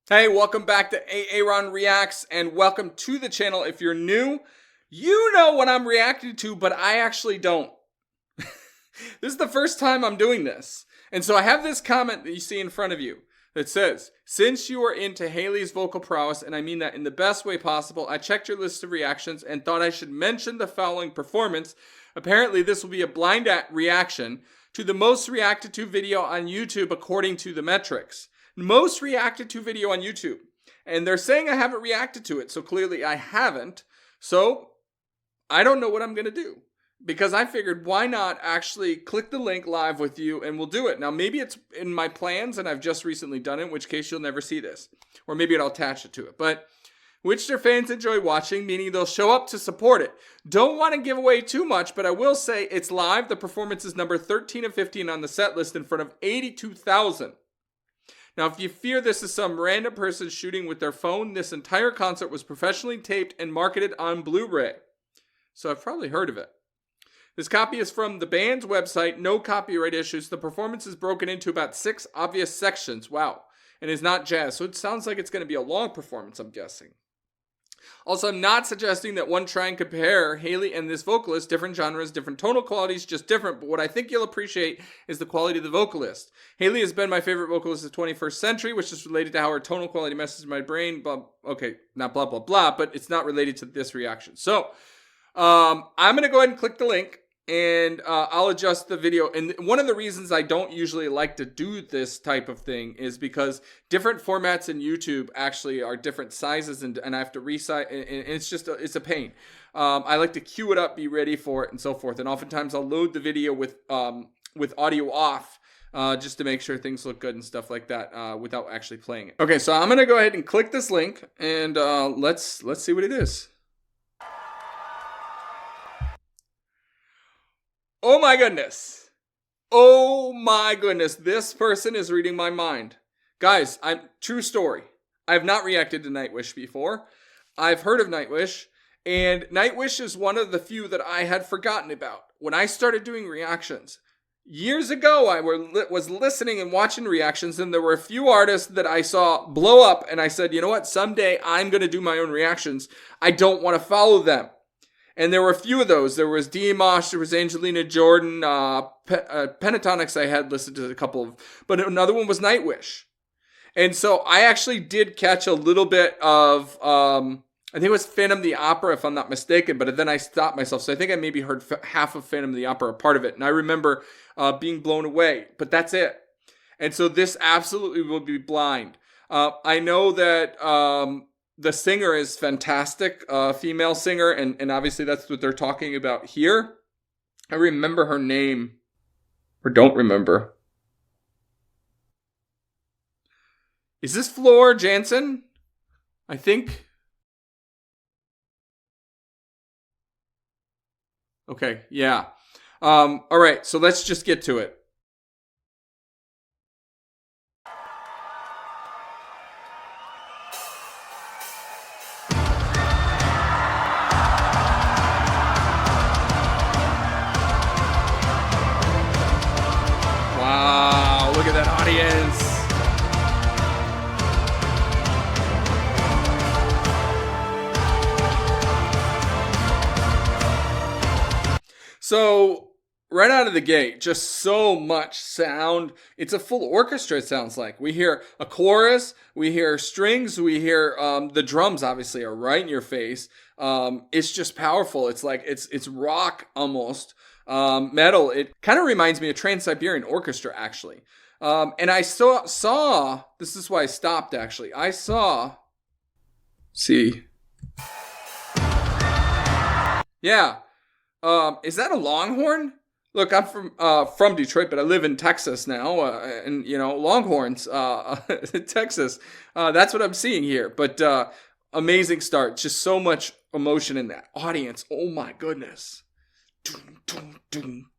Hey, welcome back to A-Aron Reacts, and welcome to the channel. If you're new, you know what I'm reacting to, but I actually don't. This is the first time I'm doing this. And so I have this comment that you see in front of you that says, since you are into Hayley's vocal prowess, and I mean that in the best way possible, I checked your list of reactions and thought I should mention the following performance. Apparently, this will be a blind reaction to the most reacted to video on YouTube according to the metrics. Most reacted to video on YouTube. And they're saying I haven't reacted to it, so clearly I haven't. So I don't know what I'm going to do. Because I figured, why not actually click the link live with you and we'll do it. Now, maybe it's in my plans and I've just recently done it, in which case you'll never see this. Or maybe I'll attach it to it. But which their fans enjoy watching, meaning they'll show up to support it. Don't want to give away too much, but I will say it's live. The performance is number 13 of 15 on the set list in front of 82,000. Now, if you fear this is some random person shooting with their phone, this entire concert was professionally taped and marketed on Blu-ray. So I've probably heard of it. This copy is from the band's website, no copyright issues. The performance is broken into about 6 obvious sections. Wow. And is not jazz. So it sounds like it's going to be a long performance, I'm guessing. Also, I'm not suggesting that one try and compare Hayley and this vocalist, different genres, different tonal qualities, just different. But what I think you'll appreciate is the quality of the vocalist. Hayley has been my favorite vocalist of the 21st century, which is related to how her tonal quality messes my brain. Okay, not blah, blah, blah, but it's not related to this reaction. So, I'm going to go ahead and click the link. And I'll adjust the video. And one of the reasons I don't usually like to do this type of thing is because different formats in YouTube actually are different sizes, and I have to resize, and it's just it's a pain. I like to queue it up, be ready for it, and so forth. And oftentimes I'll load the video with audio off just to make sure things look good and stuff like that without actually playing it. Okay, so I'm gonna go ahead and click this link, and let's see what it is. Oh my goodness. Oh my goodness. This person is reading my mind. Guys, true story. I have not reacted to Nightwish before. I've heard of Nightwish, and Nightwish is one of the few that I had forgotten about. When I started doing reactions, years ago, I was listening and watching reactions, and there were a few artists that I saw blow up, and I said, you know what? Someday I'm going to do my own reactions. I don't want to follow them. And there were a few of those. There was Dimash, there was Angelina Jordan, Pentatonics I had listened to a couple of, but another one was Nightwish. And so I actually did catch a little bit of, I think it was Phantom of the Opera, if I'm not mistaken, but then I stopped myself. So I think I maybe heard half of Phantom of the Opera, part of it. And I remember being blown away, but that's it. And so this absolutely will be blind. I know that the singer is fantastic, female singer, and obviously that's what they're talking about here. I remember her name, or don't remember. Is this Floor Jansen? I think. Okay, yeah. All right, so let's just get to it. Look at that audience. So, right out of the gate, just so much sound. It's a full orchestra, it sounds like. We hear a chorus, we hear strings, we hear the drums obviously are right in your face. It's just powerful. It's like, it's rock almost. Metal. It kind of reminds me of Trans-Siberian Orchestra, actually. And I saw, this is why I stopped, actually. Yeah. Is that a Longhorn? Look, I'm from Detroit, but I live in Texas now, and, you know, Longhorns, Texas. That's what I'm seeing here. But amazing start. Just so much emotion in that audience. Oh, my goodness. Doom, doom, doom.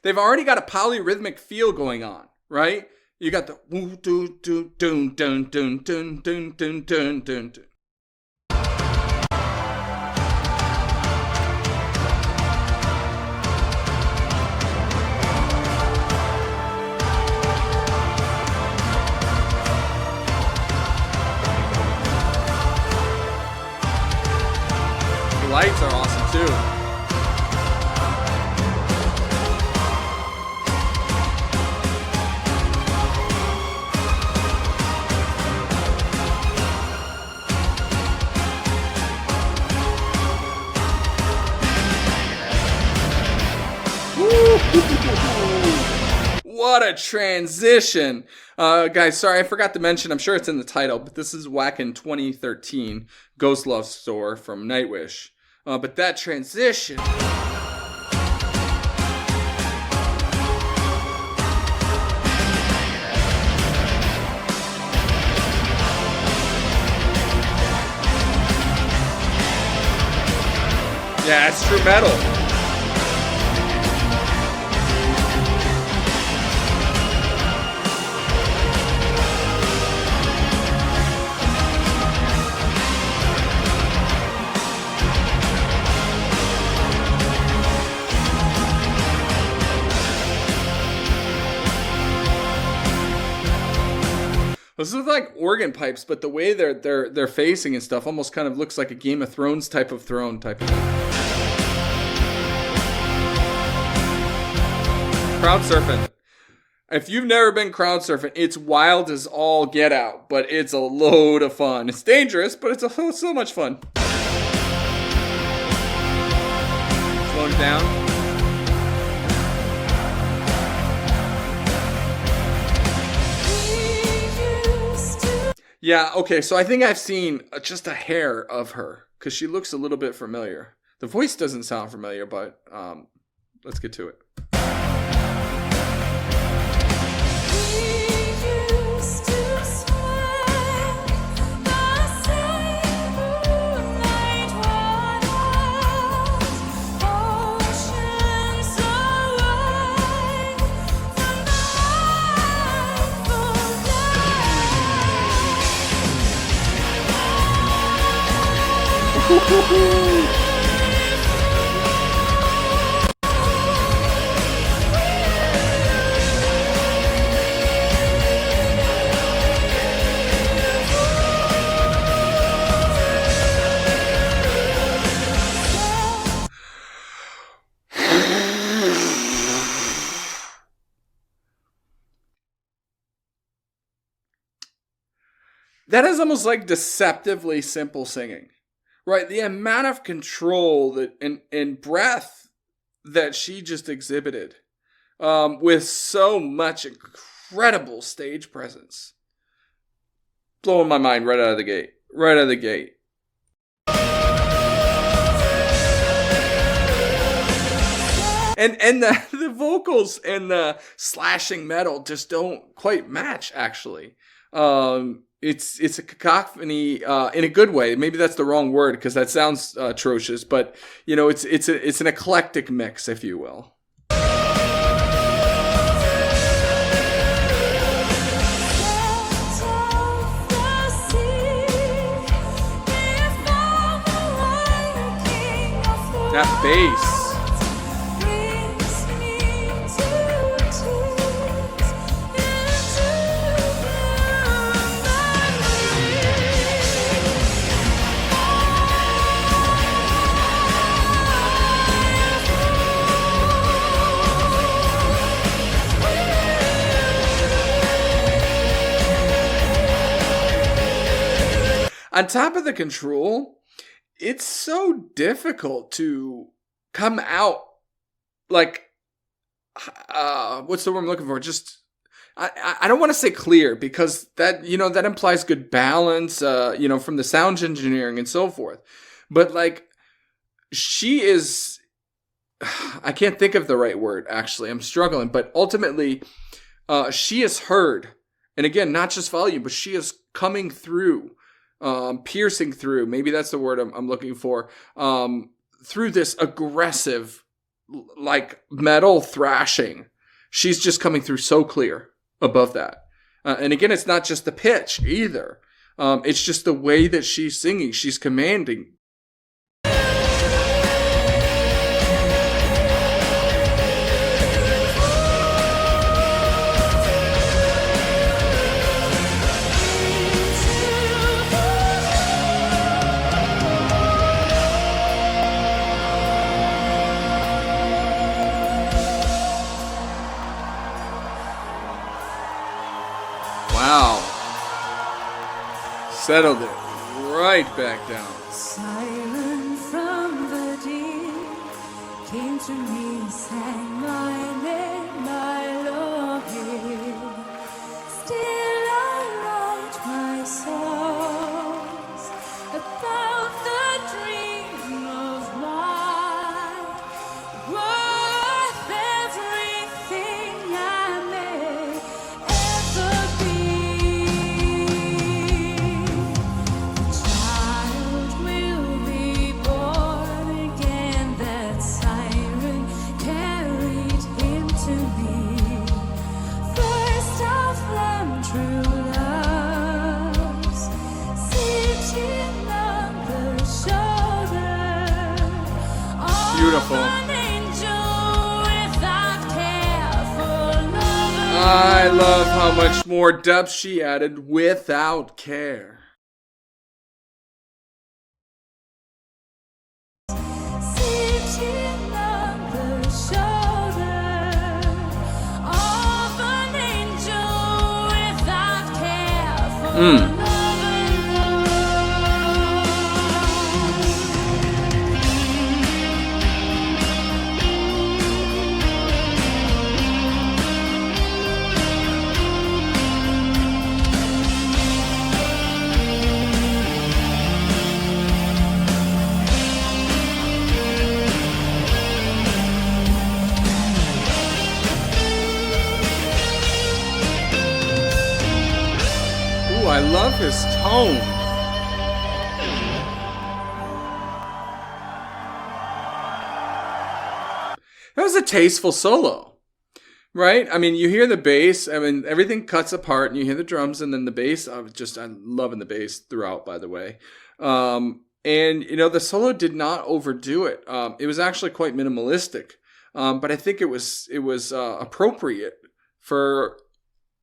They've already got a polyrhythmic feel going on, right? You got the woo doo doo dun dun dun dun dun dun dun dun. The lights are awesome too. What a transition. Guys, sorry, I forgot to mention, I'm sure it's in the title, but this is Wacken 2013 Ghost Love Store from Nightwish. But that transition. Yeah, it's true metal. This is like organ pipes, but the way they're facing and stuff almost kind of looks like a Game of Thrones type of throne type of thing. Crowd surfing. If you've never been crowd surfing, it's wild as all get out, but it's a load of fun. It's dangerous, but it's so much fun. Slowing it down. Yeah, okay, so I think I've seen just a hair of her, because she looks a little bit familiar. The voice doesn't sound familiar, but let's get to it. That is almost like deceptively simple singing, right? The amount of control that and breath that she just exhibited, with so much incredible stage presence, blowing my mind right out of the gate. Right out of the gate. And the vocals and the slashing metal just don't quite match, actually. It's a cacophony in a good way. Maybe that's the wrong word because that sounds atrocious, but you know, it's an eclectic mix, if you will. That bass. On top of the control, it's so difficult to come out like, what's the word I'm looking for? Just, I don't want to say clear because that, you know, that implies good balance, you know, from the sound engineering and so forth. But like, she is, I can't think of the right word, actually. I'm struggling, but ultimately, she is heard. And again, not just volume, but she is coming through. Piercing through, maybe that's the word I'm looking for, through this aggressive, like metal thrashing. She's just coming through so clear above that. And again, it's not just the pitch either. It's just the way that she's singing. She's commanding. Wow. Settled it right back down. Siren from the deep came to me, sang my name, I love you. Still I write my songs about the dream of mine, worth everything I may ever be. The child will be born again, that siren carried him to me. First of them true loves, sitting on the shoulder of Beautiful. an angel without care for lovers. I love how much more depth she added without care. Sitting on the shoulder of an angel without care for lovers. Ooh, I love his tone. That was a tasteful solo, right? I mean, you hear the bass. I mean, everything cuts apart, and you hear the drums, and then the bass. I'm loving the bass throughout, by the way. And you know, the solo did not overdo it. It was actually quite minimalistic, but I think it was appropriate for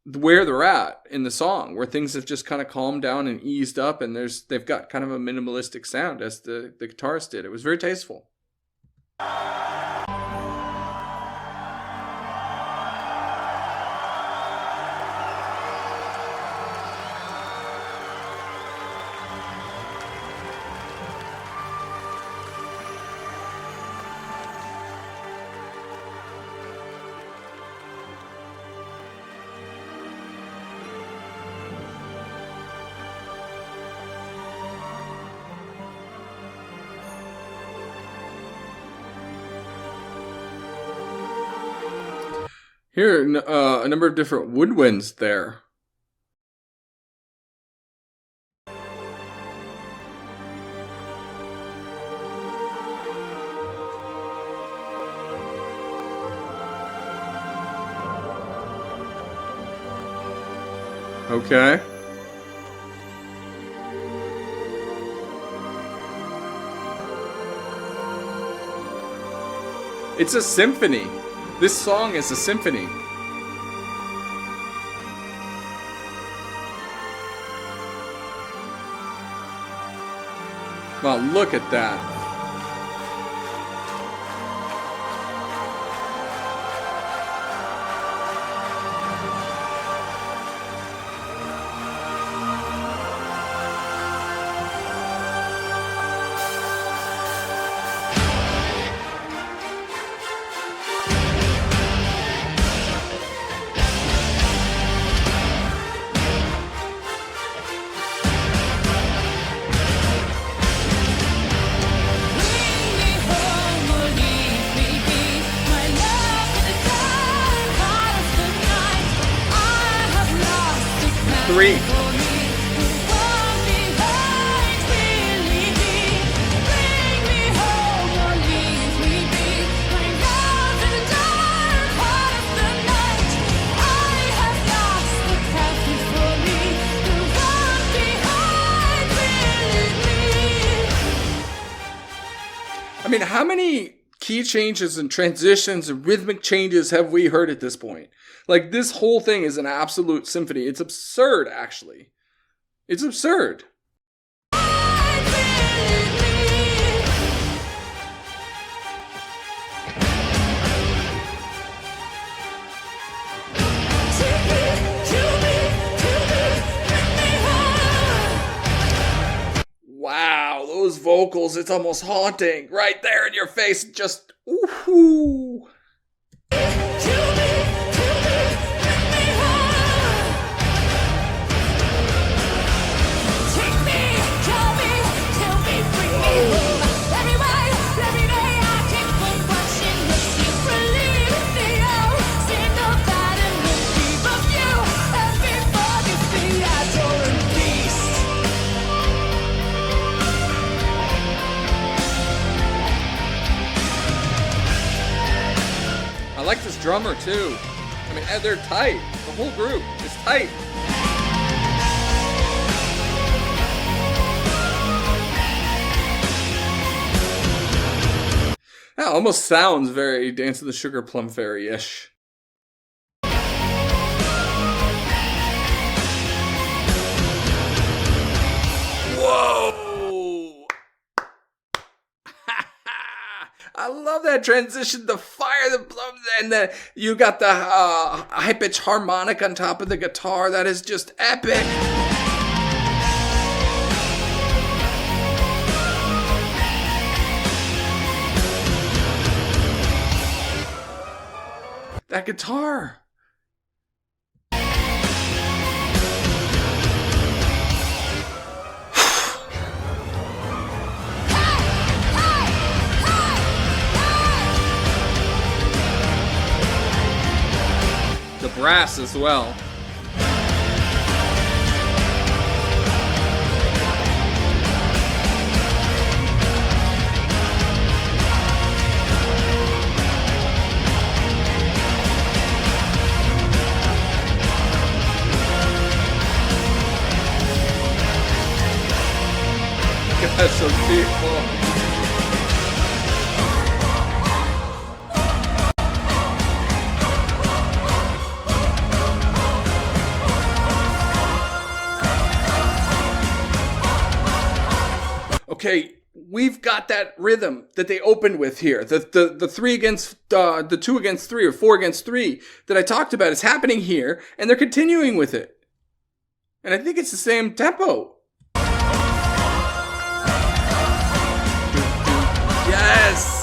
where they're at in the song, where things have just kind of calmed down and eased up, and they've got kind of a minimalistic sound, as the guitarist did. It was very tasteful. Here, a number of different woodwinds there. Okay. It's a symphony. This song is a symphony. Wow, look at that. mean, how many key changes and transitions and rhythmic changes have we heard at this point? Like, this whole thing is an absolute symphony. It's absurd, actually. It's absurd. Wow, those vocals, it's almost haunting. Right there in your face, just ooh. I like this drummer too. I mean, they're tight. The whole group is tight. That almost sounds very Dance of the Sugar Plum Fairy-ish. Whoa! I love that transition, the fire, the plums, and then you got the high pitch harmonic on top of the guitar. That is just epic. That guitar. The brass as well. That's so beautiful. Okay, we've got that rhythm that they opened with here. The 3 against the 2 against 3 or 4 against 3 that I talked about is happening here, and they're continuing with it. And I think it's the same tempo. Yes.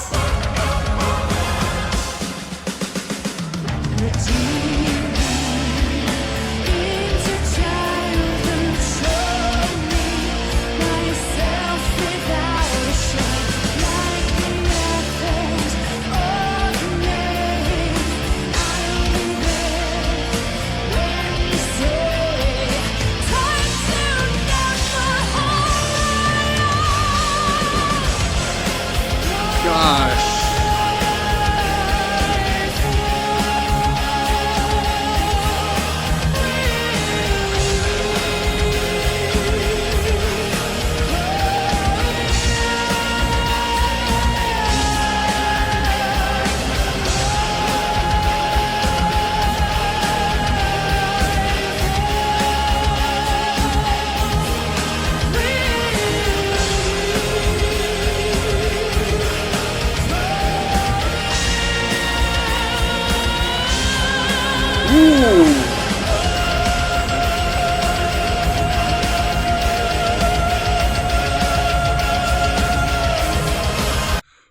Gosh.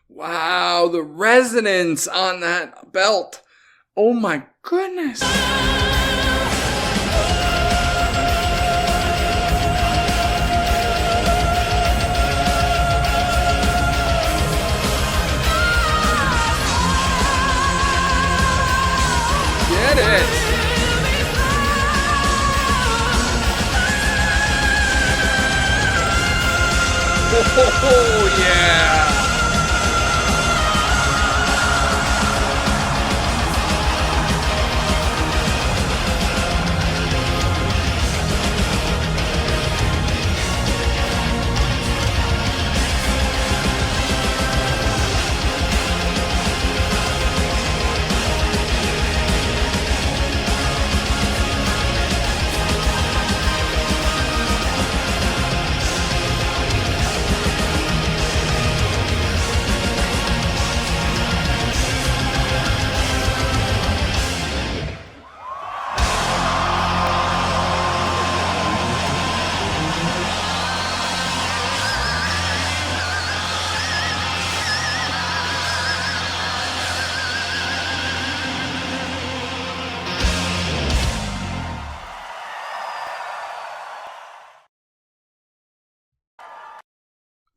Wow, the resonance on that belt. Oh my goodness. Get it. Oh, yeah.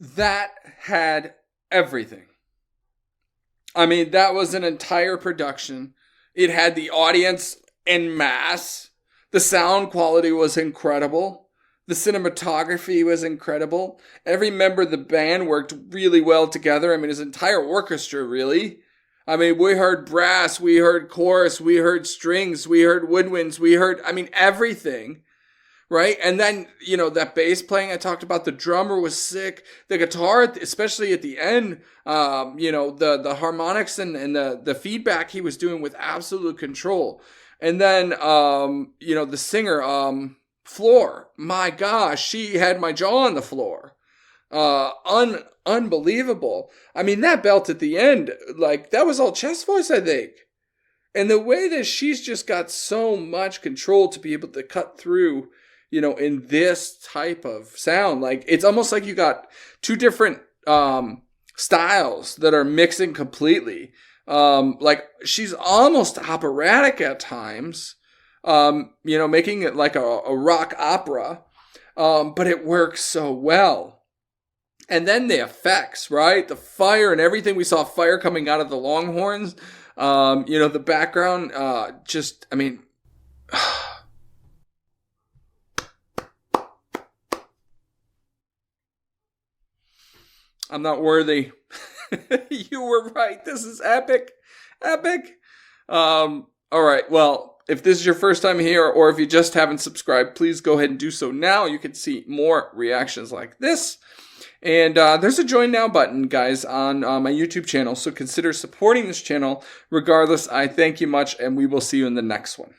that had everything. I mean, that was an entire production. It had the audience en masse. The sound quality was incredible. The cinematography was incredible. Every member of the band worked really well together. I mean, his entire orchestra, really. I mean, we heard brass, we heard chorus, we heard strings, we heard woodwinds, we heard, I mean, everything. Right? And then, you know, that bass playing I talked about, the drummer was sick. The guitar, especially at the end, you know, the harmonics and the feedback he was doing with absolute control. And then, you know, the singer, Floor, my gosh, she had my jaw on the floor. Unbelievable. I mean, that belt at the end, like, that was all chest voice, I think. And the way that she's just got so much control to be able to cut through, you know, in this type of sound, like, it's almost like you got two different styles that are mixing completely. Like, she's almost operatic at times, you know, making it like a rock opera, but it works so well. And then the effects, right? The fire and everything. We saw fire coming out of the Longhorns. You know, the background, just, I mean, I'm not worthy. You were right. This is epic. Epic. All right. Well, if this is your first time here, or if you just haven't subscribed, please go ahead and do so now. You can see more reactions like this. And there's a join now button, guys, on my YouTube channel. So consider supporting this channel. Regardless, I thank you much, and we will see you in the next one.